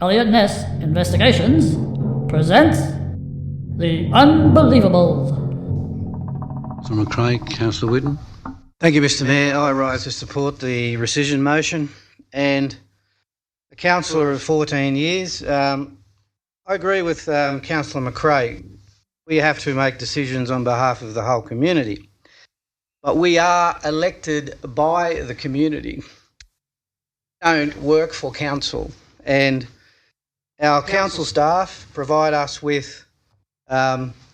Elliot Ness Investigations presents The Unbelievable. Councillor McRae, Councillor Whitton. Thank you, Mr Mayor. I rise to support the rescission motion, and a councillor of 14 years. I agree with Councillor McRae. We have to make decisions on behalf of the whole community, but we are elected by the community. We don't work for council, and our council staff provide us with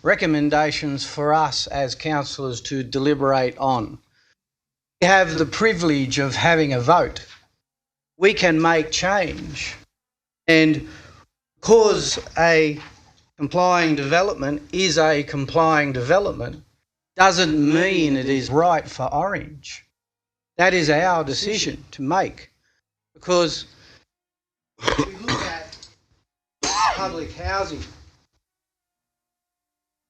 recommendations for us as councillors to deliberate on. We have the privilege of having a vote. We can make change, and because a complying development is a complying development doesn't mean it is right for Orange. That is our decision to make, because if we look at public housing,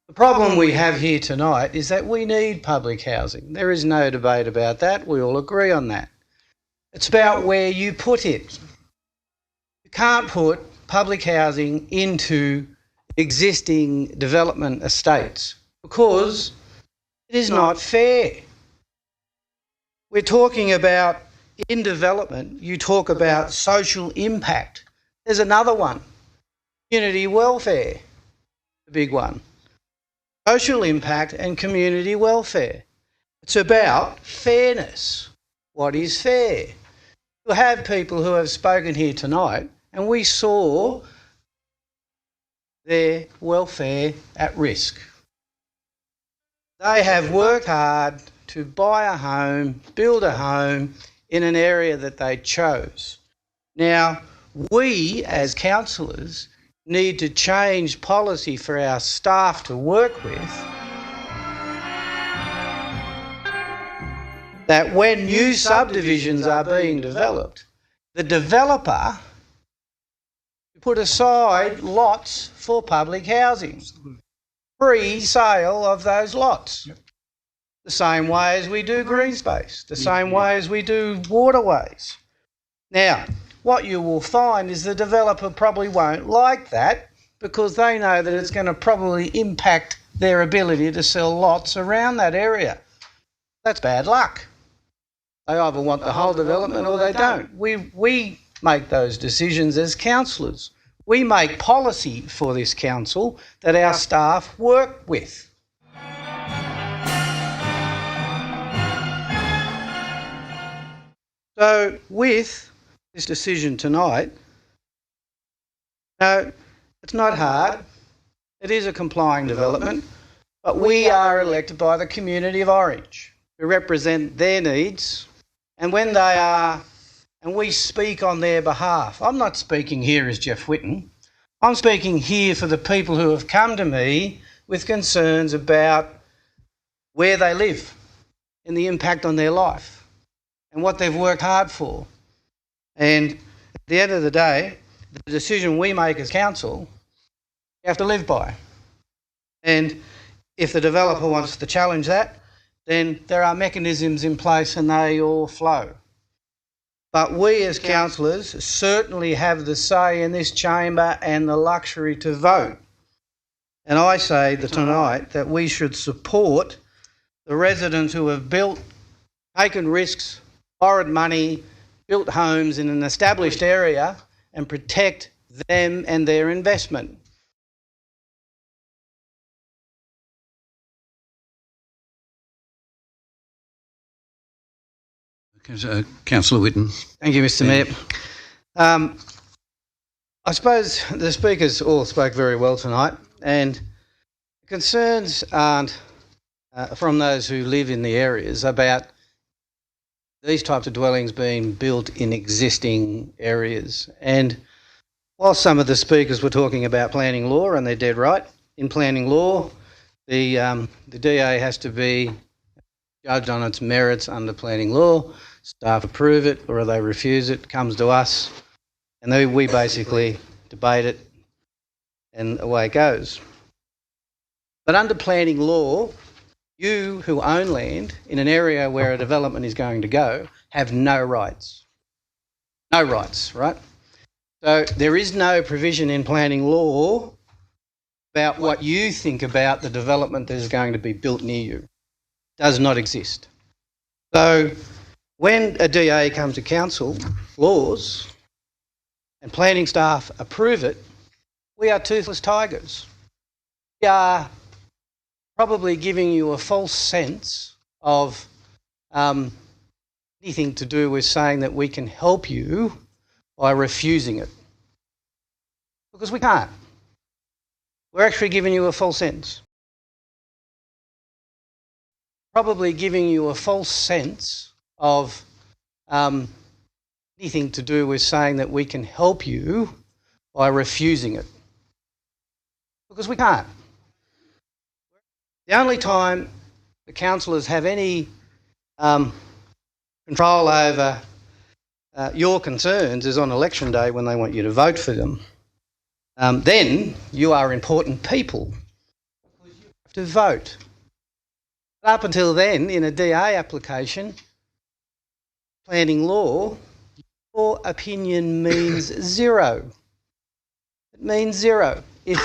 the problem we have here tonight is that we need public housing. There is no debate about that. We all agree on that. It's about where you put it. You can't put public housing into existing development estates because it is not fair. We're talking about, in development, you talk about social impact. There's another one, community welfare, the big one. Social impact and community welfare. It's about fairness. What is fair? You have people who have spoken here tonight, and we saw their welfare at risk. They have worked hard to buy a home, build a home in an area that they chose. Now, we as councillors need to change policy for our staff to work with, that when new subdivisions are being developed, the developer put aside lots for public housing, pre-sale of those lots. Yep. The same way as we do green space, the same way as we do waterways. Now, what you will find is the developer probably won't like that because they know that it's going to probably impact their ability to sell lots around that area. That's bad luck. They either want the whole development or they don't. We make those decisions as councillors. We make policy for this council that our staff work with. So with this decision tonight, no, it's not hard. It is a complying development, but we are elected by the community of Orange. We represent their needs, and when they are, and we speak on their behalf. I'm not speaking here as Jeff Whitton. I'm speaking here for the people who have come to me with concerns about where they live and the impact on their life and what they've worked hard for. And at the end of the day, the decision we make as council, you have to live by. And if the developer wants to challenge that, then there are mechanisms in place and they all flow. But we as councillors certainly have the say in this chamber and the luxury to vote. And I say that tonight that we should support the residents who have built, taken risks, borrowed money, built homes in an established area and protect them and their investment. Councillor Whitton. Thank you, Mr Mayor. I suppose the speakers all spoke very well tonight, and the concerns aren't from those who live in the areas about these types of dwellings being built in existing areas. And while some of the speakers were talking about planning law, and they're dead right, in planning law, the DA has to be judged on its merits under planning law. Staff approve it or they refuse it, comes to us, and then we basically debate it and away it goes. But under planning law, you who own land in an area where a development is going to go have no rights. No rights, right? So there is no provision in planning law about what you think about the development that is going to be built near you. It does not exist. So when a DA comes to council, laws, and planning staff approve it, we are toothless tigers. We are probably giving you a false sense of anything to do with saying that we can help you by refusing it. Because we can't. We're actually giving you a false sense. Probably giving you a false sense of anything to do with saying that we can help you by refusing it. Because we can't. The only time the councillors have any control over your concerns is on election day when they want you to vote for them. Then you are important people. You have to vote. But up until then, in a DA application, planning law, your opinion means zero. It means zero. If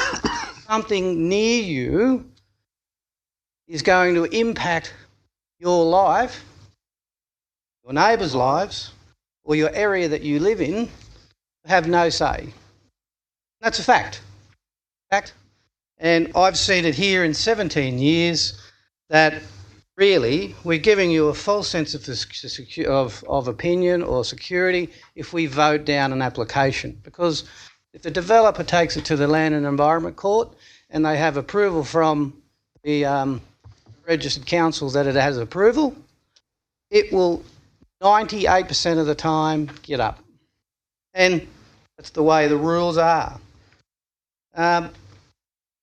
something near you is going to impact your life, your neighbours' lives, or your area that you live in, you have no say. That's a fact. And I've seen it here in 17 years that really we're giving you a false sense of opinion or security if we vote down an application. Because if the developer takes it to the Land and Environment Court and they have approval from the registered councils that it has approval, it will 98% of the time get up. And that's the way the rules are.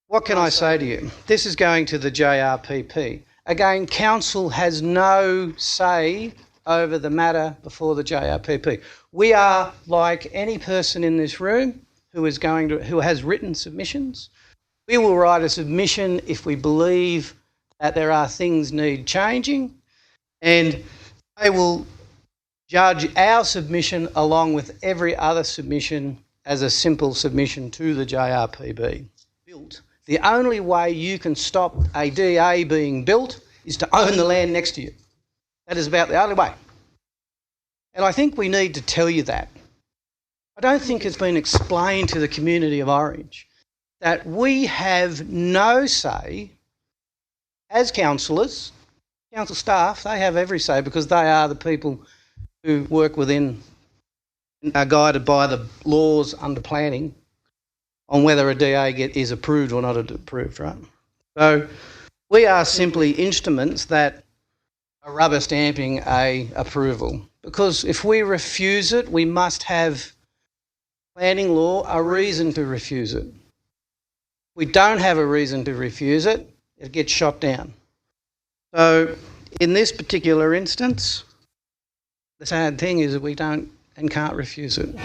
What can I say to you? This is going to the JRPP. Again, council has no say over the matter before the JRPP. We are like any person in this room who has written submissions. We will write a submission if we believe that there are things need changing, and they will judge our submission along with every other submission as a simple submission to the JRPB. The only way you can stop a DA being built is to own the land next to you. That is about the only way. And I think we need to tell you that. I don't think it's been explained to the community of Orange that we have no say as councillors, council staff. They have every say because they are the people who work within, are guided by the laws under planning on whether a DA is approved or not approved, right? So we are simply instruments that are rubber stamping a approval, because if we refuse it, we must have planning law a reason to refuse it. If we don't have a reason to refuse it, it gets shot down. So in this particular instance, the sad thing is that we don't and can't refuse it.